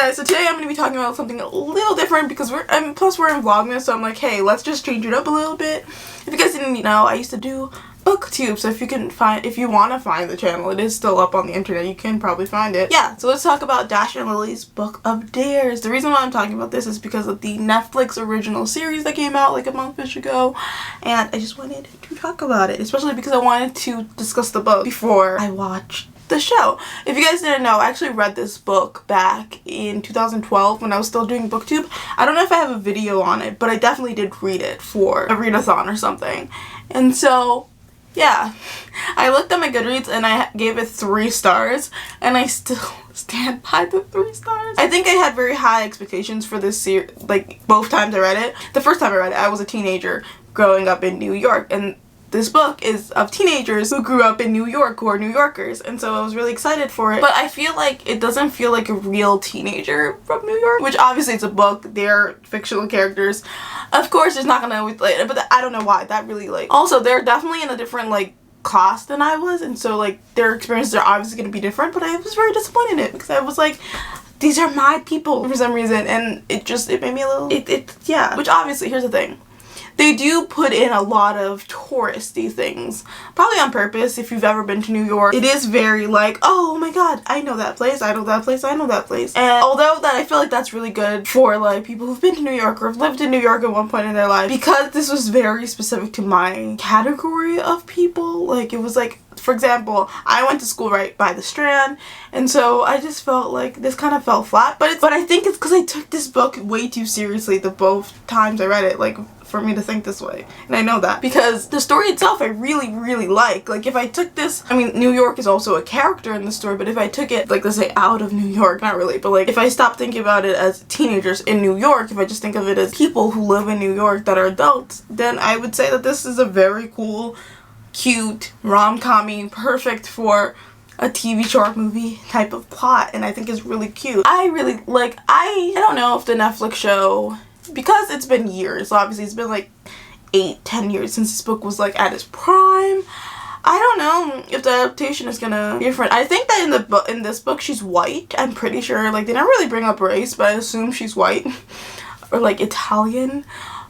guys, so today I'm going to be talking about something a little different because plus we're in Vlogmas, so I'm like, hey, let's just change it up a little bit. If you guys didn't know, I used to do booktube, so if you want to find the channel, it is still up on the internet, you can probably find it. Yeah, so let's talk about Dash and Lily's Book of Dares. The reason why I'm talking about this is because of the Netflix original series that came out like a month-ish ago, and I just wanted to talk about it, especially because I wanted to discuss the book before I watched the show. If you guys didn't know, I actually read this book back in 2012 when I was still doing booktube. I don't know if I have a video on it, but I definitely did read it for a readathon or something. And so yeah, I looked at my Goodreads and I gave it 3 stars, and I still stand by the 3 stars. I think I had very high expectations for this series, like both times I read it. The first time I read it, I was a teenager growing up in New York, and this book is of teenagers who grew up in New York, who are New Yorkers, and so I was really excited for it. But I feel like it doesn't feel like a real teenager from New York, which obviously it's a book, they're fictional characters. Of course it's not gonna always, like, but I don't know why, that really, like, also they're definitely in a different, like, class than I was, and so, like, their experiences are obviously gonna be different, but I was very disappointed in it because I was like, these are my people for some reason, and it made me a little, yeah. Which obviously, here's the thing. They do put in a lot of touristy things, probably on purpose. If you've ever been to New York, it is very like, oh my god, I know that place, I know that place, I know that place. And although that I feel like that's really good for like people who've been to New York or have lived in New York at one point in their life, because this was very specific to my category of people. Like, it was like, for example, I went to school right by the Strand, and so I just felt like this kind of fell flat. But I think it's because I took this book way too seriously the both times I read it, like, for me to think this way. And I know that because the story itself I really, really like. Like, if I took this, I mean, New York is also a character in the story, but if I took it, like, let's say out of New York, not really, but like if I stopped thinking about it as teenagers in New York, if I just think of it as people who live in New York that are adults, then I would say that this is a very cool, cute, rom-com-y, perfect for a TV short movie type of plot, and I think it's really cute. I really like, I don't know if the Netflix show, because it's been years, obviously it's been like 8-10 years since this book was like at its prime. I don't know if the adaptation is gonna be different. I think that in this book she's white. I'm pretty sure, like, they don't really bring up race, but I assume she's white or like Italian.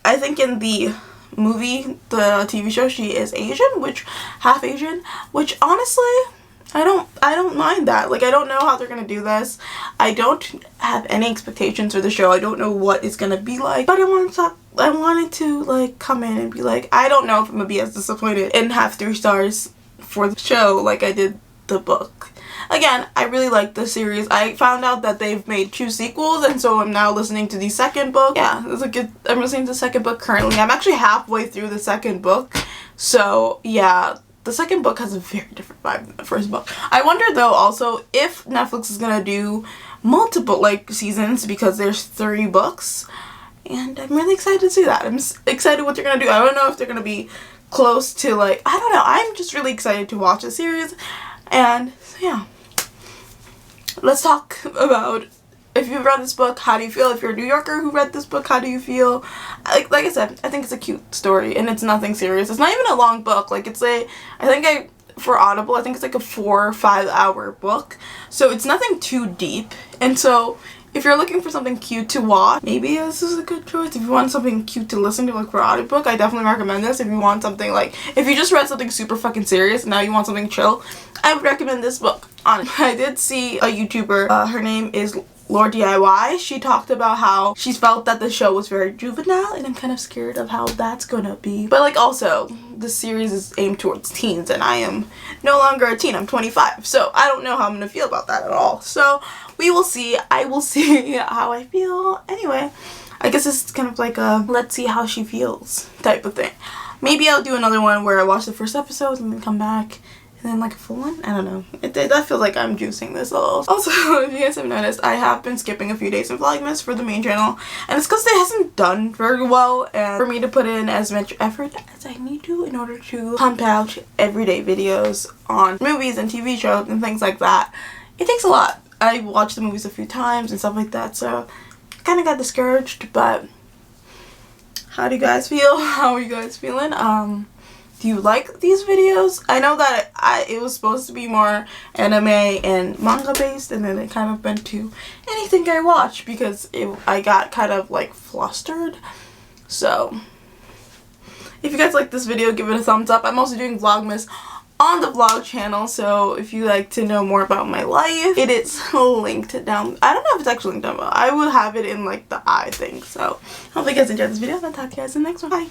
I think in the movie, the TV show, she is Asian, half Asian, which honestly I don't mind that. Like, I don't know how they're gonna do this. I don't have any expectations for the show. I don't know what it's gonna be like, but I wanted to like come in and be like, I don't know if I'm gonna be as disappointed and have 3 stars for the show like I did the book. Again, I really like the series. I found out that they've made 2 sequels, and so I'm now listening to the second book. Yeah, I'm listening to the second book currently. I'm actually halfway through the second book, so yeah. The second book has a very different vibe than the first book. I wonder though also if Netflix is gonna do multiple like seasons, because there's 3 books, and I'm really excited to see that. I'm excited what they're gonna do. I don't know if they're gonna be close to, like, I don't know. I'm just really excited to watch the series, and yeah. Let's talk about, if you've read this book, how do you feel? If you're a New Yorker who read this book, how do you feel? Like I said, I think it's a cute story, and it's nothing serious. It's not even a long book. Like, for Audible, I think it's like a 4 or 5 hour book. So it's nothing too deep. And so if you're looking for something cute to watch, maybe this is a good choice. If you want something cute to listen to, like, for audiobook, I definitely recommend this. If you want something, like, if you just read something super fucking serious and now you want something chill, I would recommend this book. Honestly, I did see a YouTuber, her name is Lord DIY. She talked about how she felt that the show was very juvenile, and I'm kind of scared of how that's gonna be. But, like, also, the series is aimed towards teens, and I am no longer a teen. I'm 25, so I don't know how I'm gonna feel about that at all. So we will see. I will see how I feel. Anyway, I guess this is kind of like a let's see how she feels type of thing. Maybe I'll do another one where I watch the first episode and then come back and then like a full one. I don't know. That feels like I'm juicing this a little. Also, if you guys have noticed, I have been skipping a few days in Vlogmas for the main channel, and it's because it hasn't done very well, and for me to put in as much effort as I need to in order to pump out everyday videos on movies and TV shows and things like that, it takes a lot. I watched the movies a few times and stuff like that, so I kind of got discouraged. But how do you guys feel? How are you guys feeling? Do you like these videos? I know that it was supposed to be more anime and manga based, and then it kind of went to anything I watch because I got kind of like flustered. So if you guys like this video, give it a thumbs up. I'm also doing Vlogmas on the vlog channel, so if you like to know more about my life, it is linked down. I don't know if it's actually linked down below. I will have it in like the I thing. So I hope you guys enjoyed this video, and I'll talk to you guys in the next one. Bye.